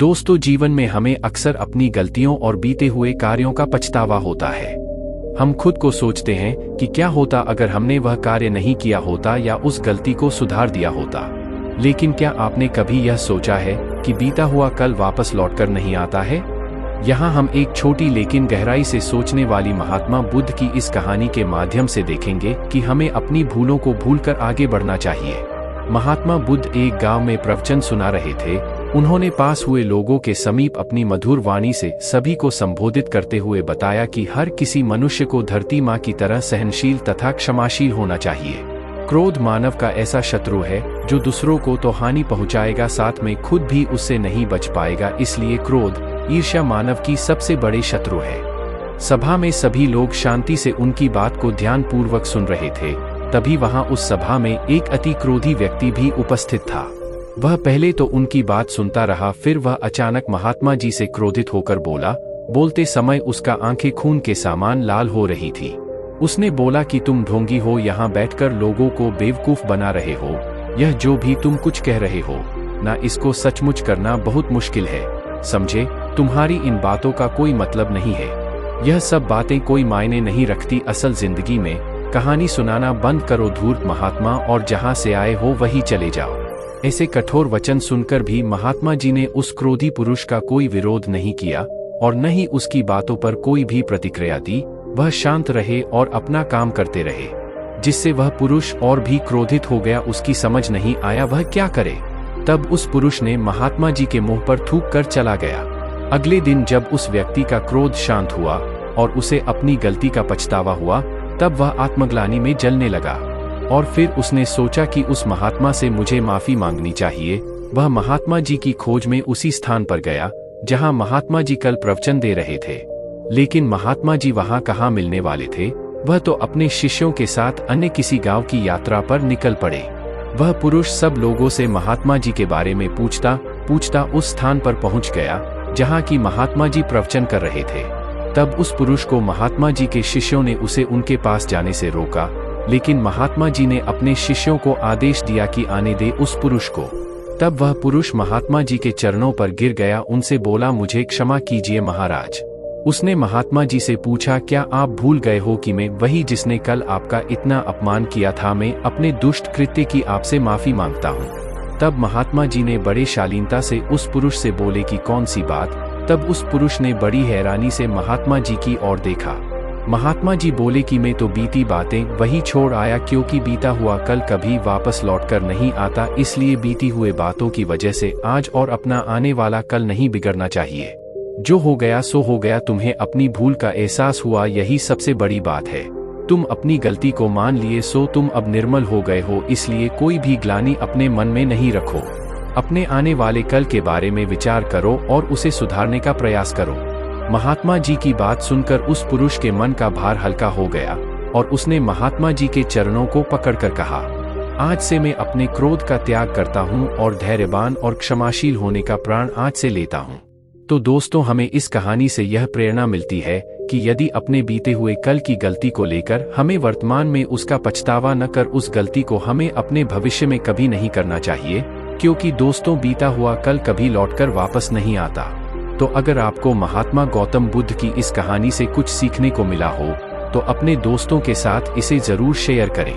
दोस्तों, जीवन में हमें अक्सर अपनी गलतियों और बीते हुए कार्यों का पछतावा होता है। हम खुद को सोचते हैं कि क्या होता अगर हमने वह कार्य नहीं किया होता या उस गलती को सुधार दिया होता। लेकिन क्या आपने कभी यह सोचा है कि बीता हुआ कल वापस लौटकर नहीं आता है? यहाँ हम एक छोटी लेकिन गहराई से सोचने वाली महात्मा बुद्ध की इस कहानी के माध्यम से देखेंगे कि हमें अपनी भूलों को भूलकर आगे बढ़ना चाहिए। महात्मा बुद्ध एक गांव में प्रवचन सुना रहे थे। उन्होंने पास हुए लोगों के समीप अपनी मधुर वाणी से सभी को संबोधित करते हुए बताया कि हर किसी मनुष्य को धरती माँ की तरह सहनशील तथा क्षमाशील होना चाहिए। क्रोध मानव का ऐसा शत्रु है जो दूसरों को तो हानि पहुंचाएगा, साथ में खुद भी उससे नहीं बच पाएगा। इसलिए क्रोध, ईर्ष्या मानव की सबसे बड़े शत्रु है। सभा में सभी लोग शांति से उनकी बात को ध्यानपूर्वक सुन रहे थे। तभी वहां उस सभा में एक अति क्रोधी व्यक्ति भी उपस्थित था। वह पहले तो उनकी बात सुनता रहा, फिर वह अचानक महात्मा जी से क्रोधित होकर बोला। बोलते समय उसका आंखें खून के समान लाल हो रही थी। उसने बोला कि तुम ढोंगी हो, यहाँ बैठकर लोगों को बेवकूफ बना रहे हो। यह जो भी तुम कुछ कह रहे हो ना, इसको सचमुच करना बहुत मुश्किल है। समझे, तुम्हारी इन बातों का कोई मतलब नहीं है। यह सब बातें कोई मायने नहीं रखती असल जिंदगी में। कहानी सुनाना बंद करो धूर्त महात्मा, और जहाँ से आए हो वहीं चले जाओ। ऐसे कठोर वचन सुनकर भी महात्मा जी ने उस क्रोधी पुरुष का कोई विरोध नहीं किया और न ही उसकी बातों पर कोई भी प्रतिक्रिया दी। वह शांत रहे और अपना काम करते रहे, जिससे वह पुरुष और भी क्रोधित हो गया। उसकी समझ नहीं आया वह क्या करे। तब उस पुरुष ने महात्मा जी के मुंह पर थूक कर चला गया। अगले दिन जब उस व्यक्ति का क्रोध शांत हुआ और उसे अपनी गलती का पछतावा हुआ, तब वह आत्मग्लानि में जलने लगा और फिर उसने सोचा कि उस महात्मा से मुझे माफी मांगनी चाहिए। वह महात्मा जी की खोज में उसी स्थान पर गया जहां महात्मा जी कल प्रवचन दे रहे थे। लेकिन महात्मा जी वहां कहाँ मिलने वाले थे। वह तो अपने शिष्यों के साथ अन्य किसी गांव की यात्रा पर निकल पड़े। वह पुरुष सब लोगों से महात्मा जी के बारे में पूछता पूछता उस स्थान पर पहुंच गया जहां की महात्मा जी प्रवचन कर रहे थे। तब उस पुरुष को महात्मा जी के शिष्यों ने उसे उनके पास जाने से रोका, लेकिन महात्मा जी ने अपने शिष्यों को आदेश दिया कि आने दे उस पुरुष को। तब वह पुरुष महात्मा जी के चरणों पर गिर गया, उनसे बोला, मुझे क्षमा कीजिए महाराज। उसने महात्मा जी से पूछा, क्या आप भूल गए हो कि मैं वही जिसने कल आपका इतना अपमान किया था? मैं अपने दुष्ट कृत्य की आपसे माफी मांगता हूँ। तब महात्मा जी ने बड़े शालीनता से उस पुरुष से बोले कि कौन सी बात? तब उस पुरुष ने बड़ी हैरानी से महात्मा जी की ओर देखा। महात्मा जी बोले कि मैं तो बीती बातें वही छोड़ आया, क्योंकि बीता हुआ कल कभी वापस लौटकर नहीं आता। इसलिए बीती हुए बातों की वजह से आज और अपना आने वाला कल नहीं बिगड़ना चाहिए। जो हो गया सो हो गया। तुम्हें अपनी भूल का एहसास हुआ, यही सबसे बड़ी बात है। तुम अपनी गलती को मान लिए, सो तुम अब निर्मल हो गए हो। इसलिए कोई भी ग्लानि अपने मन में नहीं रखो। अपने आने वाले कल के बारे में विचार करो और उसे सुधारने का प्रयास करो। महात्मा जी की बात सुनकर उस पुरुष के मन का भार हल्का हो गया और उसने महात्मा जी के चरणों को पकड़कर कहा, आज से मैं अपने क्रोध का त्याग करता हूँ और धैर्यवान और क्षमाशील होने का प्रण आज से लेता हूँ। तो दोस्तों, हमें इस कहानी से यह प्रेरणा मिलती है कि यदि अपने बीते हुए कल की गलती को लेकर हमें वर्तमान में उसका पछतावा न कर, उस गलती को हमें अपने भविष्य में कभी नहीं करना चाहिए। क्योंकि दोस्तों, बीता हुआ कल कभी लौटकर वापस नहीं आता। तो अगर आपको महात्मा गौतम बुद्ध की इस कहानी से कुछ सीखने को मिला हो तो अपने दोस्तों के साथ इसे जरूर शेयर करें।